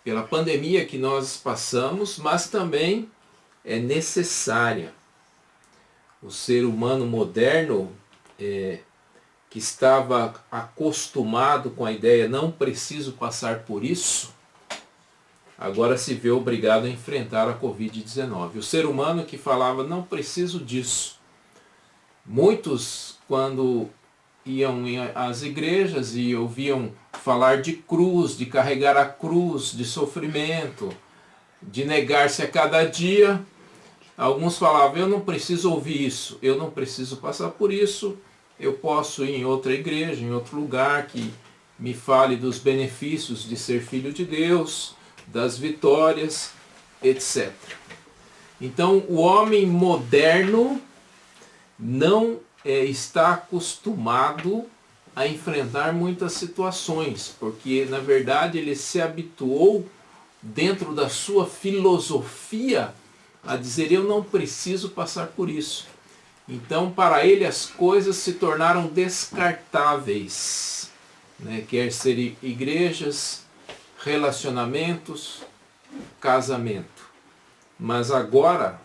pela pandemia que nós passamos, mas também é necessária. O ser humano moderno, que estava acostumado com a ideia não preciso passar por isso, agora se vê obrigado a enfrentar a Covid-19. O ser humano que falava não preciso disso. Muitos, quando iam às igrejas e ouviam falar de cruz, de carregar a cruz, de sofrimento, de negar-se a cada dia, alguns falavam, eu não preciso ouvir isso, eu não preciso passar por isso, eu posso ir em outra igreja, em outro lugar que me fale dos benefícios de ser filho de Deus, das vitórias, etc. Então o homem moderno não está acostumado a enfrentar muitas situações, porque na verdade ele se habituou dentro da sua filosofia a dizer eu não preciso passar por isso. Então para ele as coisas se tornaram descartáveis, né? Quer ser igrejas, relacionamentos, casamento. Mas agora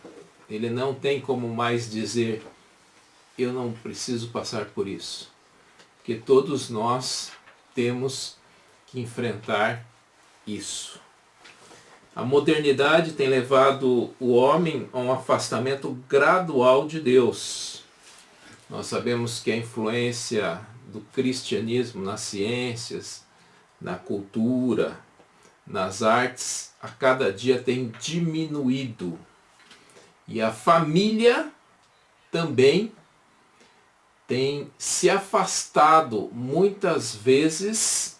ele não tem como mais dizer eu não preciso passar por isso, porque todos nós temos que enfrentar isso. A modernidade tem levado o homem a um afastamento gradual de Deus. Nós sabemos que a influência do cristianismo nas ciências, na cultura, nas artes, a cada dia tem diminuído. E a família também tem se afastado muitas vezes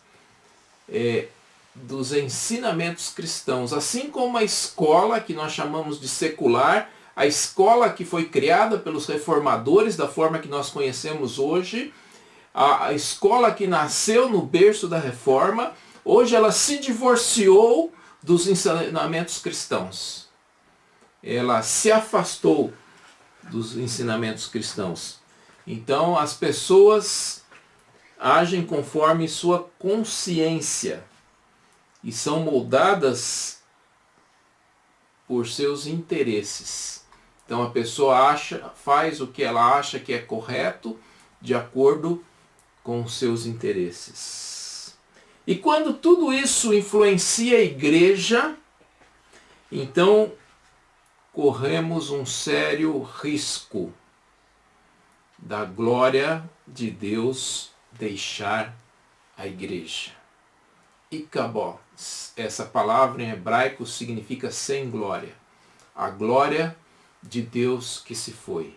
dos ensinamentos cristãos, assim como a escola que nós chamamos de secular, a escola que foi criada pelos reformadores da forma que nós conhecemos hoje, a escola que nasceu no berço da reforma, hoje ela se divorciou dos ensinamentos cristãos. Ela se afastou dos ensinamentos cristãos. Então as pessoas agem conforme sua consciência e são moldadas por seus interesses. Então a pessoa faz o que ela acha que é correto de acordo com os seus interesses. E quando tudo isso influencia a igreja, então corremos um sério risco da glória de Deus deixar a igreja. Ikabó, essa palavra em hebraico significa sem glória. A glória de Deus que se foi.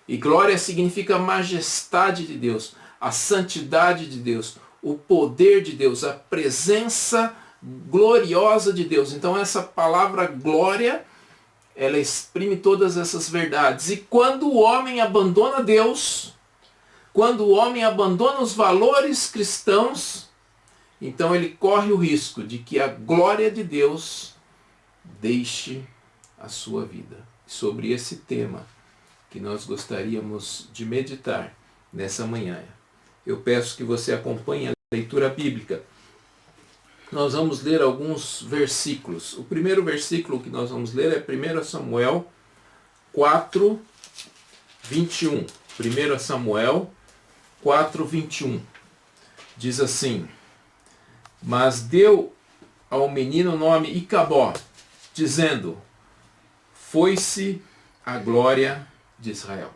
E glória significa majestade de Deus, a santidade de Deus, o poder de Deus, a presença gloriosa de Deus. Então essa palavra glória, ela exprime todas essas verdades. E quando o homem abandona Deus, quando o homem abandona os valores cristãos, então ele corre o risco de que a glória de Deus deixe a sua vida. Sobre esse tema que nós gostaríamos de meditar nessa manhã, eu peço que você acompanhe a leitura bíblica. Nós vamos ler alguns versículos. O primeiro versículo que nós vamos ler é 1 Samuel 4, 21. 1 Samuel 4, 21. Diz assim: mas deu ao menino o nome Ikabó, dizendo, foi-se a glória de Israel.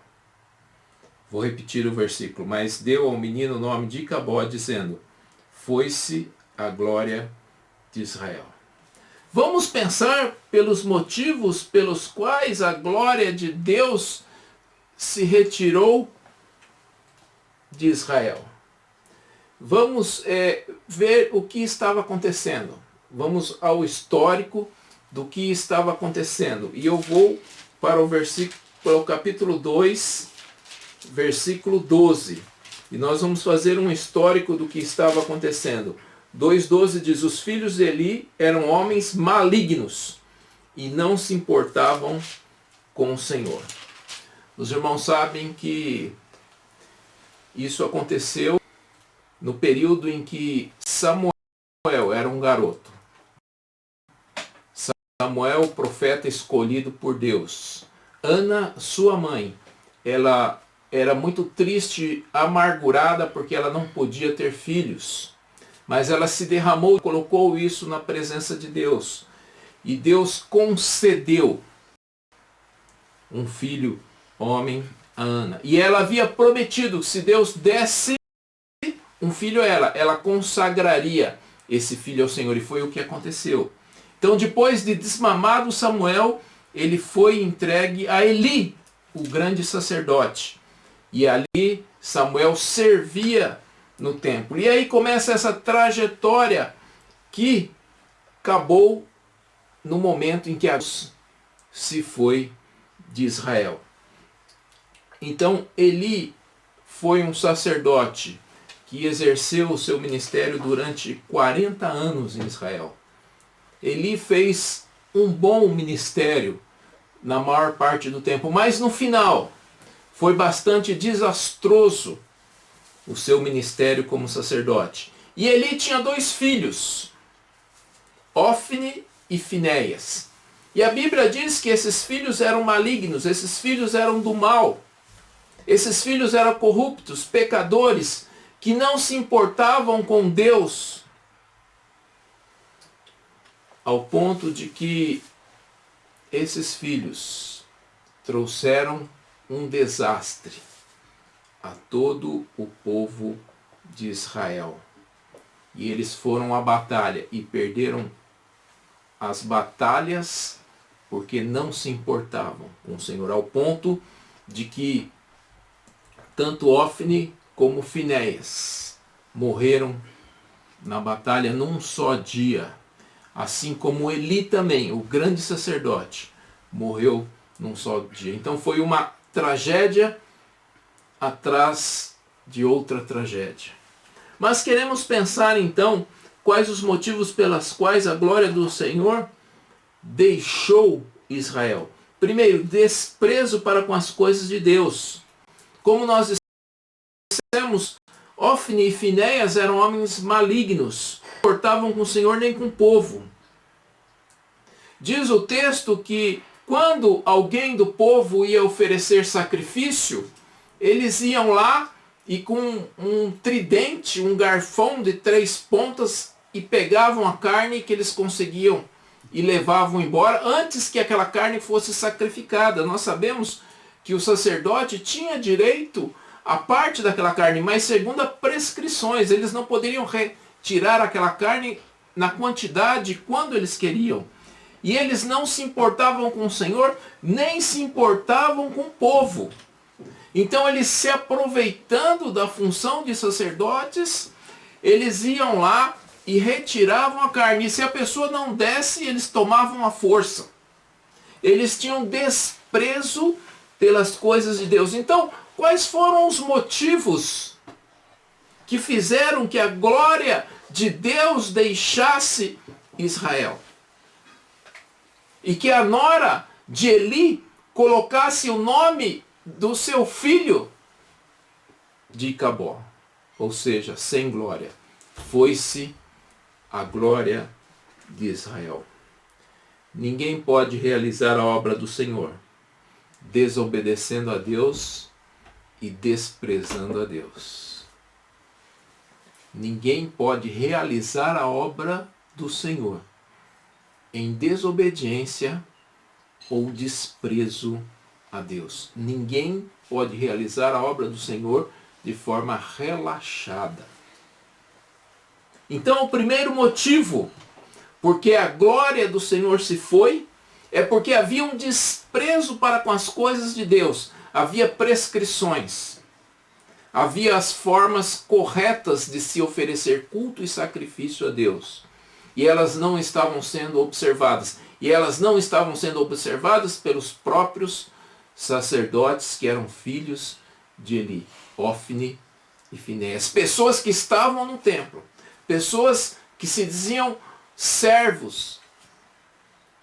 Vou repetir o versículo. Mas deu ao menino o nome de Ikabó, dizendo, foi-se a glória de Israel. Vamos pensar pelos motivos pelos quais a glória de Deus se retirou de Israel. Vamos ver o que estava acontecendo. Vamos ao histórico do que estava acontecendo. E eu vou para o capítulo 2, versículo 12. E nós vamos fazer um histórico do que estava acontecendo. 2,12 diz, os filhos de Eli eram homens malignos e não se importavam com o Senhor. Os irmãos sabem que isso aconteceu no período em que Samuel era um garoto. Samuel, o profeta escolhido por Deus. Ana, sua mãe, ela era muito triste, amargurada, porque ela não podia ter filhos. Mas ela se derramou e colocou isso na presença de Deus. E Deus concedeu um filho homem a Ana. E ela havia prometido que se Deus desse um filho a ela consagraria esse filho ao Senhor. E foi o que aconteceu. Então, depois de desmamado Samuel, ele foi entregue a Eli, o grande sacerdote. E ali Samuel servia no templo. E aí começa essa trajetória que acabou no momento em que Deus se foi de Israel. Então Eli foi um sacerdote que exerceu o seu ministério durante 40 anos em Israel. Eli fez um bom ministério na maior parte do tempo, mas no final foi bastante desastroso o seu ministério como sacerdote. E Eli tinha 2 filhos, Ofni e Finéias. E a Bíblia diz que esses filhos eram malignos, esses filhos eram do mal. Esses filhos eram corruptos, pecadores, que não se importavam com Deus, ao ponto de que esses filhos trouxeram um desastre a todo o povo de Israel. E eles foram à batalha e perderam as batalhas porque não se importavam com o Senhor, ao ponto de que tanto Ofni como Finéias morreram na batalha num só dia. Assim como Eli também, o grande sacerdote, morreu num só dia. Então foi uma tragédia atrás de outra tragédia. Mas queremos pensar então quais os motivos pelos quais a glória do Senhor deixou Israel. Primeiro, desprezo para com as coisas de Deus. Como nós dissemos, Ofni e Finéias eram homens malignos, não se importavam com o Senhor nem com o povo. Diz o texto que quando alguém do povo ia oferecer sacrifício, eles iam lá e com um tridente, um garfão de 3 pontas, e pegavam a carne que eles conseguiam e levavam embora antes que aquela carne fosse sacrificada. Nós sabemos que o sacerdote tinha direito a parte daquela carne, mas segundo as prescrições, eles não poderiam retirar aquela carne na quantidade quando eles queriam. E eles não se importavam com o Senhor, nem se importavam com o povo. Então eles, se aproveitando da função de sacerdotes, eles iam lá e retiravam a carne. E se a pessoa não desse, eles tomavam a força. Eles tinham desprezo pelas coisas de Deus. Então, quais foram os motivos que fizeram que a glória de Deus deixasse Israel? E que a nora de Eli colocasse o nome do seu filho de Icabó, ou seja, sem glória. Foi-se a glória de Israel. Ninguém pode realizar a obra do Senhor desobedecendo a Deus e desprezando a Deus. Ninguém pode realizar a obra do Senhor em desobediência ou desprezo a Deus. Ninguém pode realizar a obra do Senhor de forma relaxada. Então, o primeiro motivo porque a glória do Senhor se foi é porque havia um desprezo para com as coisas de Deus. Havia prescrições. Havia as formas corretas de se oferecer culto e sacrifício a Deus. E elas não estavam sendo observadas. E elas não estavam sendo observadas pelos próprios sacerdotes que eram filhos de Eli, Ofni e Finéias. Pessoas que estavam no templo. Pessoas que se diziam servos,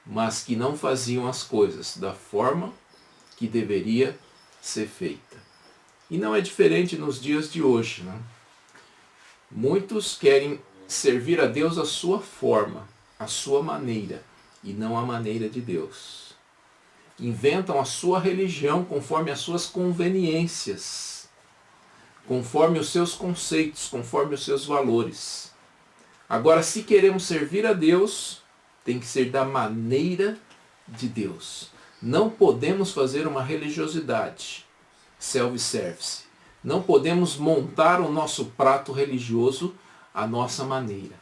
mas que não faziam as coisas da forma que deveria ser feita. E não é diferente nos dias de hoje, né? Muitos querem servir a Deus à sua forma, à sua maneira. e não a maneira de Deus. Inventam a sua religião conforme as suas conveniências, conforme os seus conceitos, conforme os seus valores. Agora, se queremos servir a Deus, tem que ser da maneira de Deus. Não podemos fazer uma religiosidade self-service. Não podemos montar o nosso prato religioso à nossa maneira.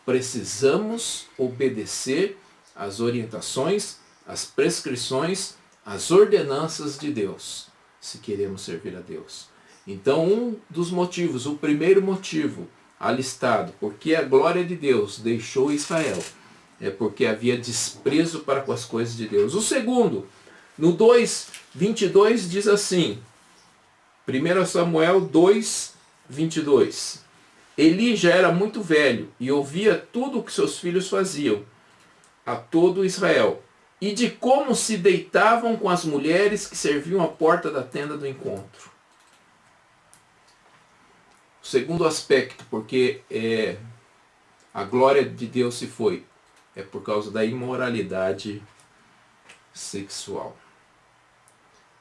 Precisamos obedecer às orientações, às prescrições, às ordenanças de Deus, se queremos servir a Deus. Então, um dos motivos, o primeiro motivo alistado, porque a glória de Deus deixou Israel, é porque havia desprezo para com as coisas de Deus. O segundo, no 2:22 diz assim, 1 Samuel 2:22. Eli já era muito velho e ouvia tudo o que seus filhos faziam a todo Israel, e de como se deitavam com as mulheres que serviam à porta da tenda do encontro. O segundo aspecto, porque a glória de Deus se foi, é por causa da imoralidade sexual.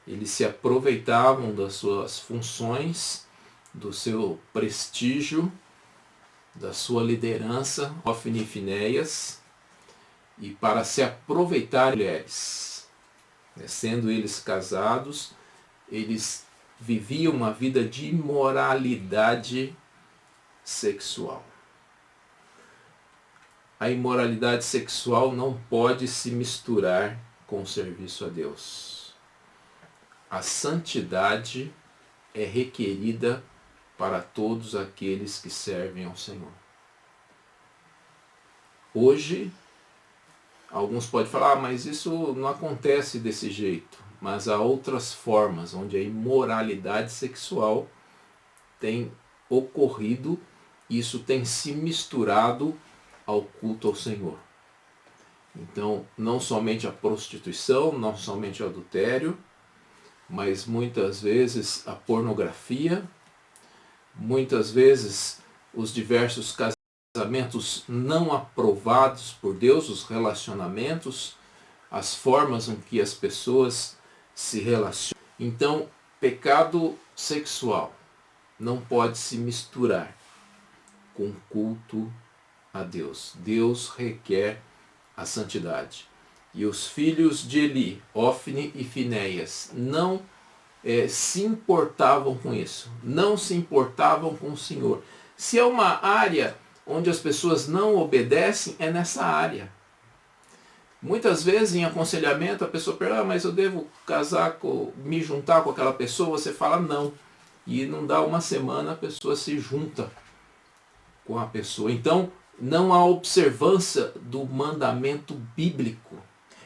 Eles se aproveitavam das suas funções, do seu prestígio, da sua liderança, Ofni e Finéias, e para se aproveitar de mulheres. Sendo eles casados, eles viviam uma vida de imoralidade sexual. A imoralidade sexual não pode se misturar com o serviço a Deus. A santidade é requerida para todos aqueles que servem ao Senhor. Hoje, alguns podem falar, mas isso não acontece desse jeito. Mas há outras formas onde a imoralidade sexual tem ocorrido, isso tem se misturado ao culto ao Senhor. Então, não somente a prostituição, não somente o adultério, mas muitas vezes a pornografia, muitas vezes os diversos casamentos não aprovados por Deus, os relacionamentos, as formas em que as pessoas se relacionam. Então, pecado sexual não pode se misturar com culto a Deus. Deus requer a santidade. E os filhos de Eli, Ofni e Finéias, não se importavam com isso. Não se importavam com o Senhor. Se é uma área onde as pessoas não obedecem, é nessa área. Muitas vezes em aconselhamento a pessoa pergunta, mas eu devo me juntar com aquela pessoa? Você fala não. E não dá uma semana a pessoa se junta com a pessoa. Então não há observância do mandamento bíblico.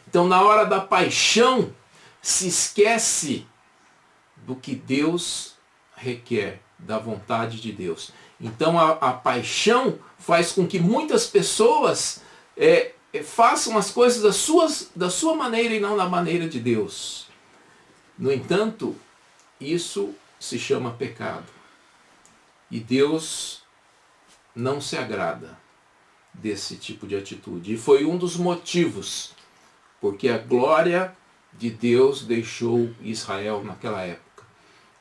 Então na hora da paixão se esquece do que Deus requer, da vontade de Deus. Então a paixão faz com que muitas pessoas façam as coisas da sua maneira e não da maneira de Deus. No entanto, isso se chama pecado. E Deus não se agrada desse tipo de atitude. E foi um dos motivos porque a glória de Deus deixou Israel naquela época.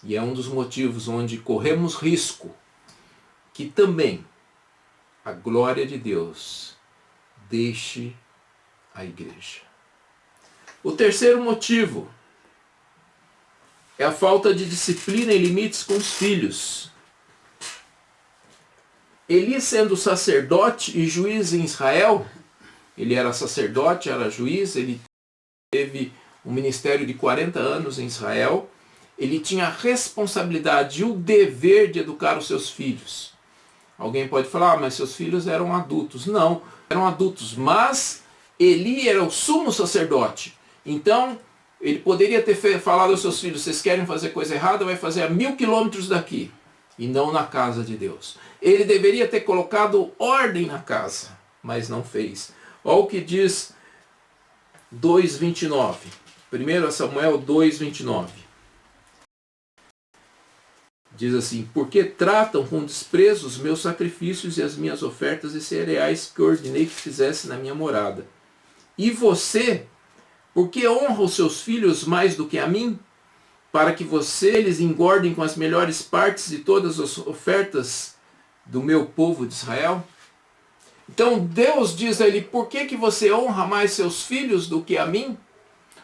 E é um dos motivos onde corremos risco que também a glória de Deus deixe a igreja. O terceiro motivo é a falta de disciplina e limites com os filhos. Eli, sendo sacerdote e juiz em Israel, ele era sacerdote, era juiz, ele teve um ministério de 40 anos em Israel, ele tinha a responsabilidade e o dever de educar os seus filhos. Alguém pode falar, mas seus filhos eram adultos. Não, eram adultos, mas Eli era o sumo sacerdote. Então, ele poderia ter falado aos seus filhos, vocês querem fazer coisa errada, vai fazer a 1000 quilômetros daqui, e não na casa de Deus. Ele deveria ter colocado ordem na casa, mas não fez. Olha o que diz 2:29. 1 Samuel 2:29. Diz assim, porque tratam com desprezo os meus sacrifícios e as minhas ofertas e cereais que ordenei que fizesse na minha morada. E você, por que honra os seus filhos mais do que a mim? Para que eles engordem com as melhores partes de todas as ofertas do meu povo de Israel? Então Deus diz a ele, por que você honra mais seus filhos do que a mim?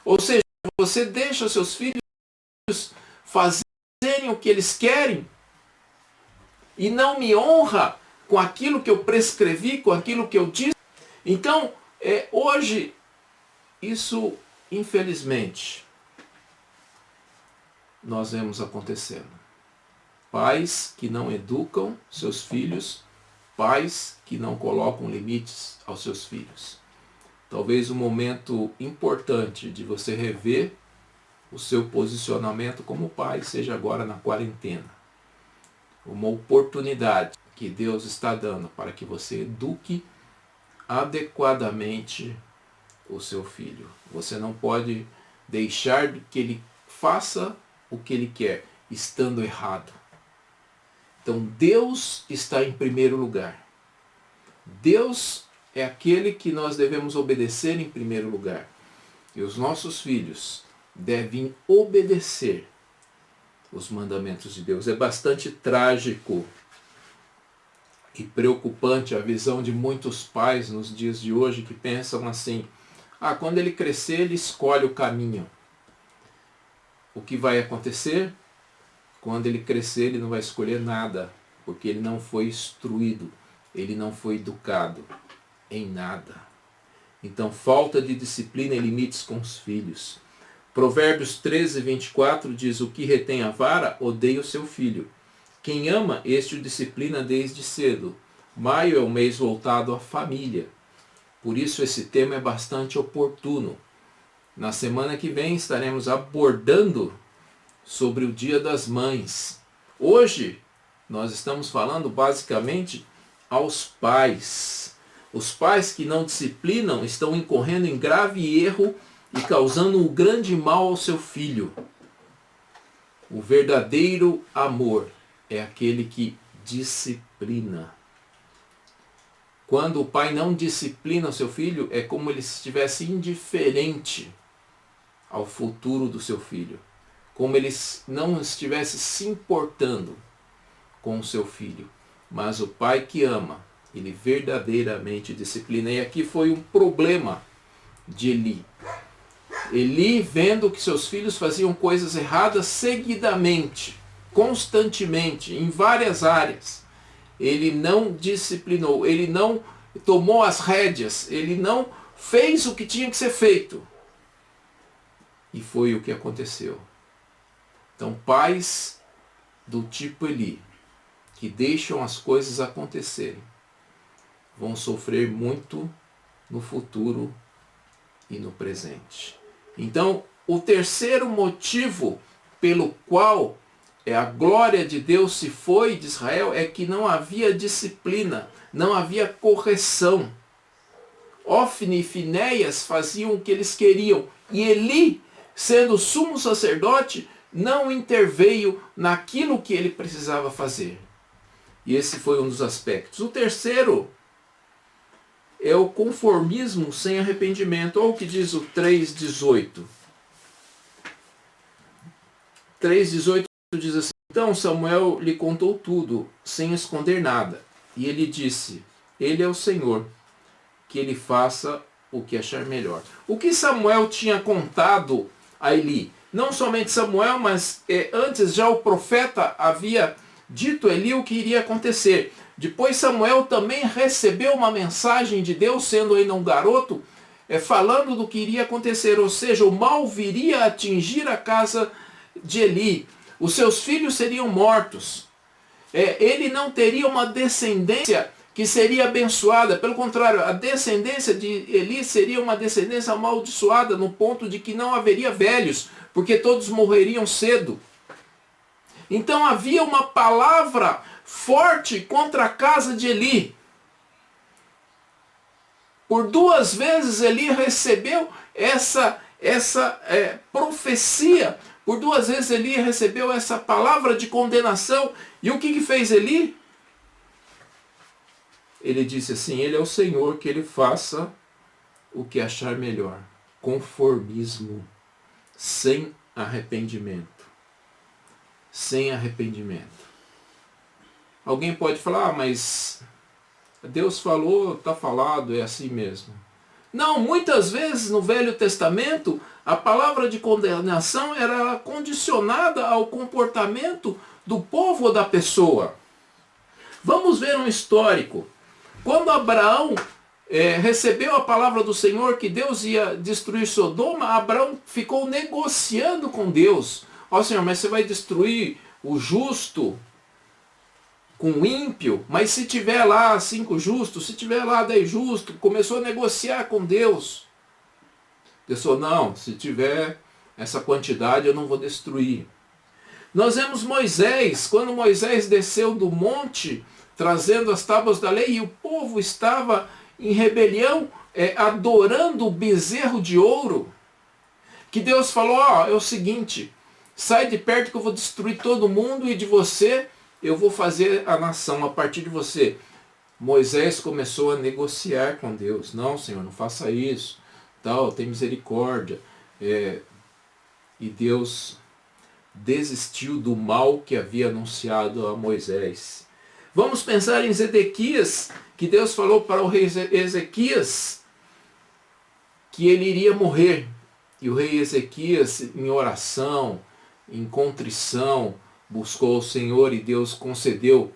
Ou seja, você deixa seus filhos fazerem o que eles querem e não me honra com aquilo que eu prescrevi, com aquilo que eu disse. Então, hoje, isso, infelizmente, nós vemos acontecendo. Pais que não educam seus filhos, pais que não colocam limites aos seus filhos. Talvez um momento importante de você rever o seu posicionamento como pai seja agora na quarentena. Uma oportunidade que Deus está dando para que você eduque adequadamente o seu filho. Você não pode deixar que ele faça o que ele quer, estando errado. Então Deus está em primeiro lugar. Deus é aquele que nós devemos obedecer em primeiro lugar. E os nossos filhos devem obedecer os mandamentos de Deus. É bastante trágico e preocupante a visão de muitos pais nos dias de hoje que pensam assim, quando ele crescer ele escolhe o caminho. O que vai acontecer? Quando ele crescer ele não vai escolher nada, porque ele não foi instruído, ele não foi educado em nada. Então falta de disciplina e limites com os filhos. Provérbios 13, 24 diz, o que retém a vara odeia o seu filho. Quem ama, este o disciplina desde cedo. Maio é o mês voltado à família. Por isso esse tema é bastante oportuno. Na semana que vem estaremos abordando sobre o Dia das Mães. Hoje nós estamos falando basicamente aos pais. Os pais que não disciplinam estão incorrendo em grave erro e causando um grande mal ao seu filho. O verdadeiro amor é aquele que disciplina. Quando o pai não disciplina o seu filho, é como ele estivesse indiferente ao futuro do seu filho. Como ele não estivesse se importando com o seu filho. Mas o pai que ama, ele verdadeiramente disciplina. E aqui foi um problema de Eli. Eli, vendo que seus filhos faziam coisas erradas seguidamente, constantemente, em várias áreas, ele não disciplinou, ele não tomou as rédeas, ele não fez o que tinha que ser feito. E foi o que aconteceu. Então, pais do tipo Eli, que deixam as coisas acontecerem, vão sofrer muito no futuro e no presente. Então, o terceiro motivo pelo qual a glória de Deus se foi de Israel é que não havia disciplina, não havia correção. Ofni e Finéias faziam o que eles queriam. E Eli, sendo sumo sacerdote, não interveio naquilo que ele precisava fazer. E esse foi um dos aspectos. O terceiro é o conformismo sem arrependimento. Olha o que diz o 3,18. 3,18 diz assim, então Samuel lhe contou tudo, sem esconder nada. E ele disse, ele é o Senhor, que ele faça o que achar melhor. O que Samuel tinha contado a Eli? Não somente Samuel, mas antes já o profeta havia dito a Eli o que iria acontecer. Depois Samuel também recebeu uma mensagem de Deus, sendo ainda um garoto, falando do que iria acontecer. Ou seja, o mal viria a atingir a casa de Eli. Os seus filhos seriam mortos. Ele não teria uma descendência que seria abençoada. Pelo contrário, a descendência de Eli seria uma descendência amaldiçoada, no ponto de que não haveria velhos, porque todos morreriam cedo. Então havia uma palavra forte contra a casa de Eli. Por 2 vezes Eli recebeu essa profecia. Por 2 vezes Eli recebeu essa palavra de condenação. E o que fez Eli? Ele disse assim, ele é o Senhor, que ele faça o que achar melhor. Conformismo, sem arrependimento. Sem arrependimento. Alguém pode falar, mas Deus falou, está falado, é assim mesmo. Não, muitas vezes no Velho Testamento, a palavra de condenação era condicionada ao comportamento do povo ou da pessoa. Vamos ver um histórico. Quando Abraão recebeu a palavra do Senhor que Deus ia destruir Sodoma, Abraão ficou negociando com Deus. Ó Senhor, mas você vai destruir o justo com o ímpio? Mas se tiver lá 5 justos, se tiver lá 10 justos, começou a negociar com Deus. Deus falou, não, se tiver essa quantidade eu não vou destruir. Nós vemos Moisés, quando Moisés desceu do monte, trazendo as tábuas da lei, e o povo estava em rebelião, adorando o bezerro de ouro, que Deus falou, é o seguinte, sai de perto que eu vou destruir todo mundo e de você eu vou fazer a nação a partir de você. Moisés começou a negociar com Deus. Não, Senhor, não faça isso. Tal, tem misericórdia. E Deus desistiu do mal que havia anunciado a Moisés. Vamos pensar em Zedequias, que Deus falou para o rei Ezequias que ele iria morrer. E o rei Ezequias, em oração, em contrição, buscou o Senhor e Deus concedeu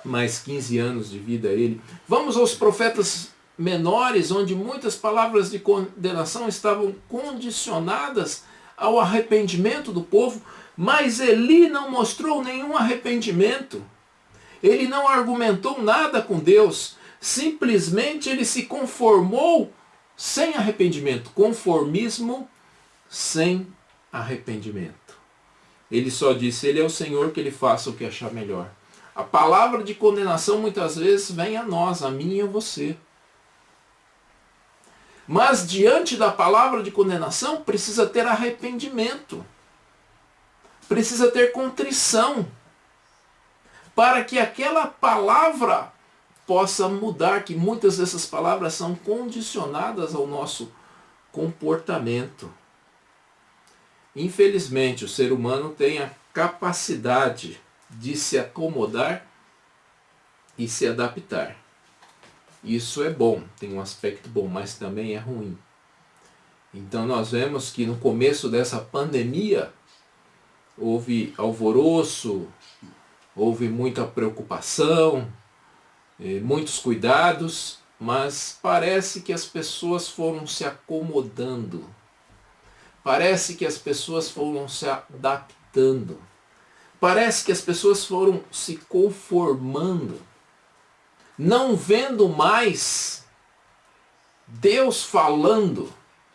mais 15 anos de vida a ele. Vamos aos profetas menores, onde muitas palavras de condenação estavam condicionadas ao arrependimento do povo, mas Eli não mostrou nenhum arrependimento. Ele não argumentou nada com Deus, simplesmente ele se conformou sem arrependimento. Conformismo sem arrependimento. Ele só disse, ele é o Senhor, que ele faça o que achar melhor. A palavra de condenação muitas vezes vem a nós, a mim e a você. Mas diante da palavra de condenação precisa ter arrependimento. Precisa ter contrição. Para que aquela palavra possa mudar, que muitas dessas palavras são condicionadas ao nosso comportamento. Infelizmente, o ser humano tem a capacidade de se acomodar e se adaptar. Isso é bom, tem um aspecto bom, mas também é ruim. Então nós vemos que no começo dessa pandemia houve alvoroço, houve muita preocupação, muitos cuidados, mas parece que as pessoas foram se acomodando. Parece que as pessoas foram se adaptando. Parece que as pessoas foram se conformando. Não vendo mais Deus falando,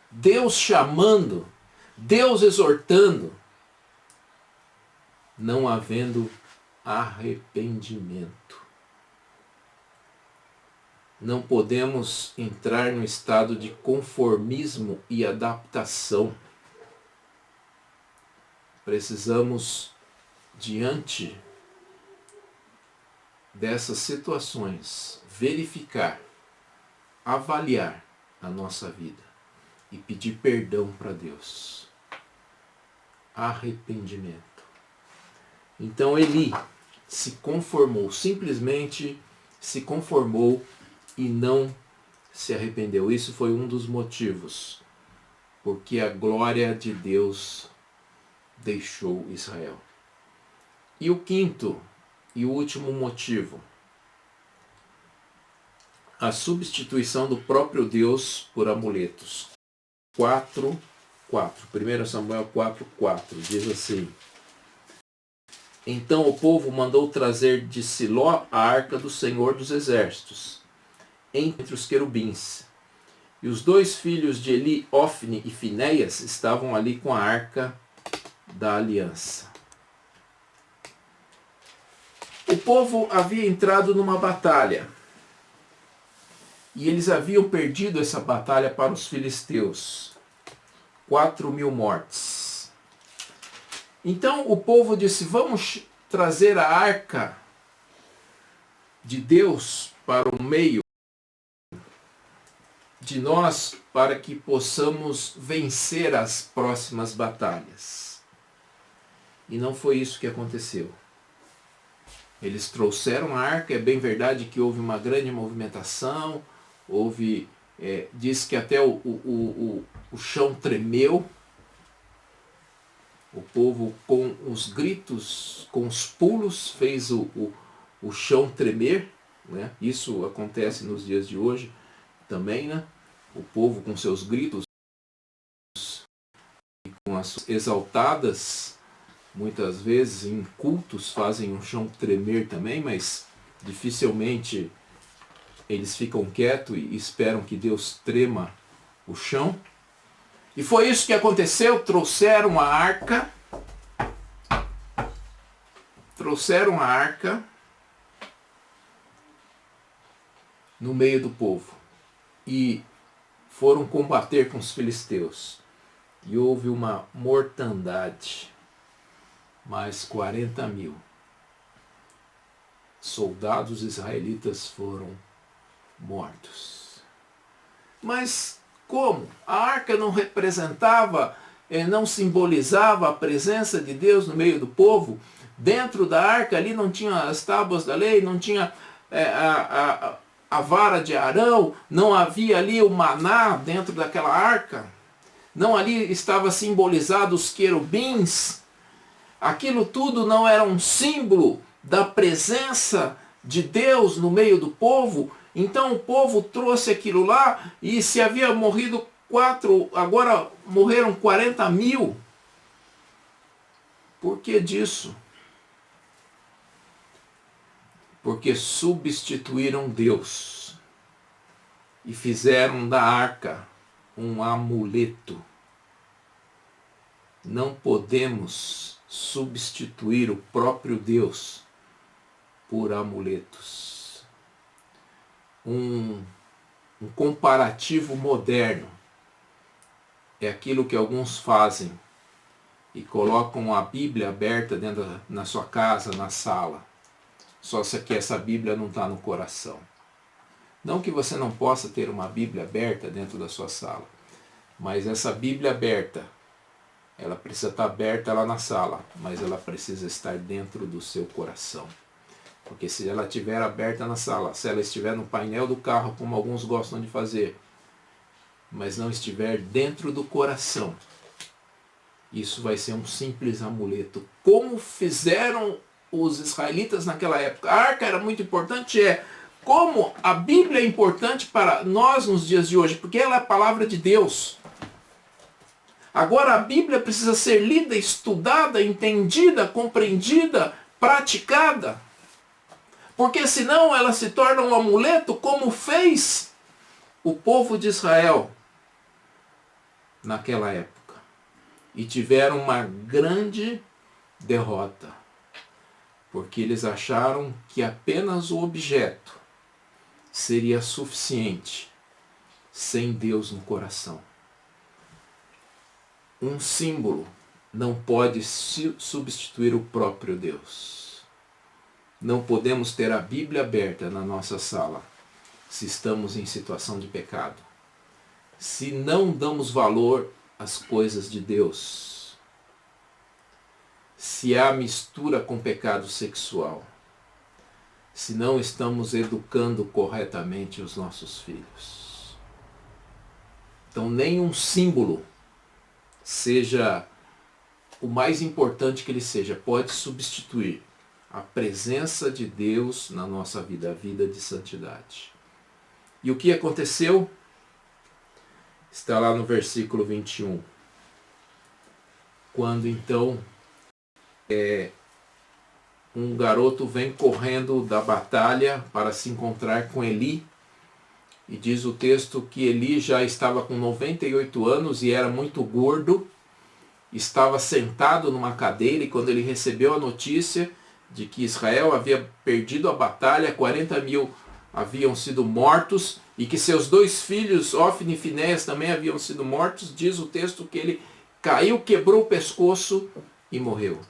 Deus chamando, Deus exortando. Não havendo arrependimento. Não podemos entrar no estado de conformismo e adaptação. Precisamos, diante dessas situações, verificar, avaliar a nossa vida e pedir perdão para Deus. Arrependimento. Então Eli se conformou, simplesmente se conformou e não se arrependeu. Isso foi um dos motivos porque a glória de Deus deixou Israel. E o quinto e o último motivo, a substituição do próprio Deus por amuletos. 4:4. 1 Samuel 4:4 diz assim: Então o povo mandou trazer de Siló a arca do Senhor dos Exércitos, entre os querubins. E os 2 filhos de Eli, Ofni e Finéias, estavam ali com a arca da aliança. O povo havia entrado numa batalha. E eles haviam perdido essa batalha para os filisteus. 4.000 mortes. Então o povo disse, vamos trazer a arca de Deus para o meio de nós para que possamos vencer as próximas batalhas. E não foi isso que aconteceu. Eles trouxeram a arca, é bem verdade que houve uma grande movimentação, diz que até o chão tremeu, o povo com os gritos, com os pulos, fez o chão tremer, né? Isso acontece nos dias de hoje também, né? O povo com seus gritos e com as suas exaltadas, muitas vezes em cultos fazem o chão tremer também, mas dificilmente eles ficam quietos e esperam que Deus trema o chão. E foi isso que aconteceu, trouxeram a arca no meio do povo e foram combater com os filisteus. E houve uma mortandade, mais 40.000 soldados israelitas foram mortos. Mas como? A arca não representava, não simbolizava a presença de Deus no meio do povo? Dentro da arca ali não tinha as tábuas da lei, não tinha a vara de Arão, não havia ali o maná dentro daquela arca, não ali estava simbolizado os querubins. Aquilo tudo não era um símbolo da presença de Deus no meio do povo. Então o povo trouxe aquilo lá e se havia morrido 4, agora morreram 40.000. Por que disso? Porque substituíram Deus e fizeram da arca um amuleto. Não podemos substituir o próprio Deus por amuletos. Um comparativo moderno é aquilo que alguns fazem e colocam a Bíblia aberta na sua casa, na sala. Só que essa Bíblia não está no coração. Não que você não possa ter uma Bíblia aberta dentro da sua sala, mas essa Bíblia aberta, ela precisa estar aberta lá na sala, mas ela precisa estar dentro do seu coração. Porque se ela estiver aberta na sala, se ela estiver no painel do carro, como alguns gostam de fazer, mas não estiver dentro do coração, isso vai ser um simples amuleto. Como fizeram os israelitas naquela época. A arca era muito importante, como a Bíblia é importante para nós nos dias de hoje, porque ela é a palavra de Deus. Agora a Bíblia precisa ser lida, estudada, entendida, compreendida, praticada. Porque senão ela se torna um amuleto, como fez o povo de Israel naquela época. E tiveram uma grande derrota. Porque eles acharam que apenas o objeto seria suficiente sem Deus no coração. Um símbolo não pode substituir o próprio Deus. Não podemos ter a Bíblia aberta na nossa sala se estamos em situação de pecado. Se não damos valor às coisas de Deus. Se há mistura com pecado sexual. Se não estamos educando corretamente os nossos filhos. Então nenhum símbolo, seja o mais importante que ele seja, pode substituir a presença de Deus na nossa vida, a vida de santidade. E o que aconteceu? Está lá no versículo 21. Quando então um garoto vem correndo da batalha para se encontrar com Eli, e diz o texto que Eli já estava com 98 anos e era muito gordo, estava sentado numa cadeira, e quando ele recebeu a notícia de que Israel havia perdido a batalha, 40.000 haviam sido mortos, e que seus 2 filhos, Ofni e Finéias, também haviam sido mortos, diz o texto que ele caiu, quebrou o pescoço e morreu.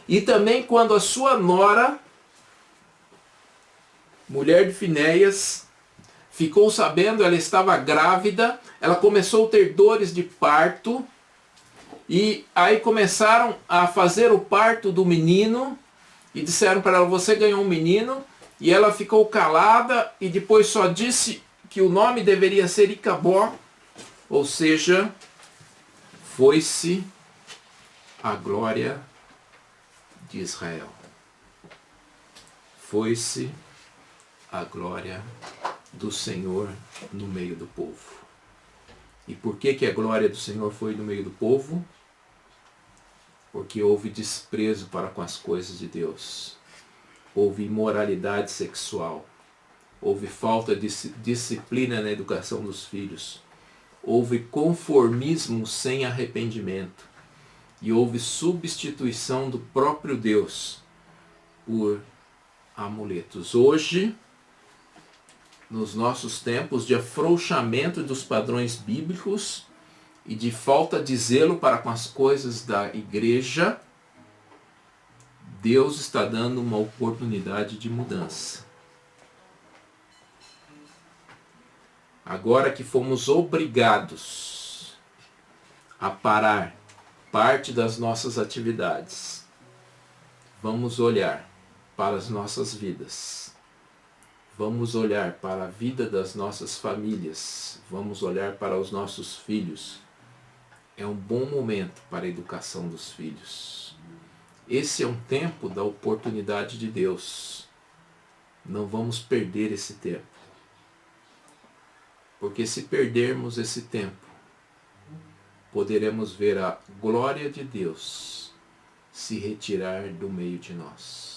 E também quando a sua nora, mulher de Finéias, ficou sabendo, ela estava grávida, ela começou a ter dores de parto, e aí começaram a fazer o parto do menino, e disseram para ela, você ganhou um menino, e ela ficou calada, e depois só disse que o nome deveria ser Icabó, ou seja, foi-se a glória de Israel. Foi-se a glória do Senhor no meio do povo. E por que a glória do Senhor foi no meio do povo? Porque houve desprezo para com as coisas de Deus. Houve imoralidade sexual. Houve falta de disciplina na educação dos filhos. Houve conformismo sem arrependimento. E houve substituição do próprio Deus por amuletos. Hoje, nos nossos tempos de afrouxamento dos padrões bíblicos e de falta de zelo para com as coisas da igreja, Deus está dando uma oportunidade de mudança. Agora que fomos obrigados a parar parte das nossas atividades, vamos olhar para as nossas vidas. Vamos olhar para a vida das nossas famílias. Vamos olhar para os nossos filhos. É um bom momento para a educação dos filhos. Esse é um tempo da oportunidade de Deus. Não vamos perder esse tempo. Porque se perdermos esse tempo, poderemos ver a glória de Deus se retirar do meio de nós.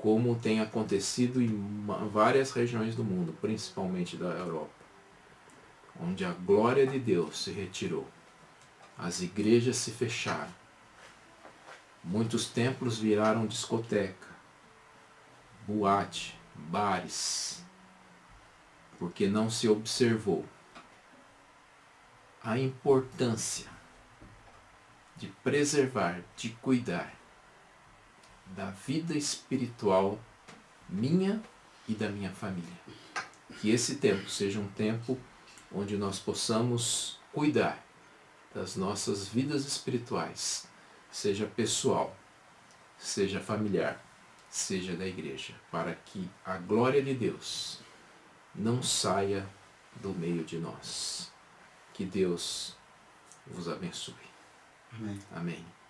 Como tem acontecido em várias regiões do mundo, principalmente da Europa, onde a glória de Deus se retirou, as igrejas se fecharam, muitos templos viraram discoteca, boate, bares, porque não se observou a importância de preservar, de cuidar da vida espiritual minha e da minha família. Que esse tempo seja um tempo onde nós possamos cuidar das nossas vidas espirituais, seja pessoal, seja familiar, seja da igreja, para que a glória de Deus não saia do meio de nós. Que Deus vos abençoe. Amém. Amém.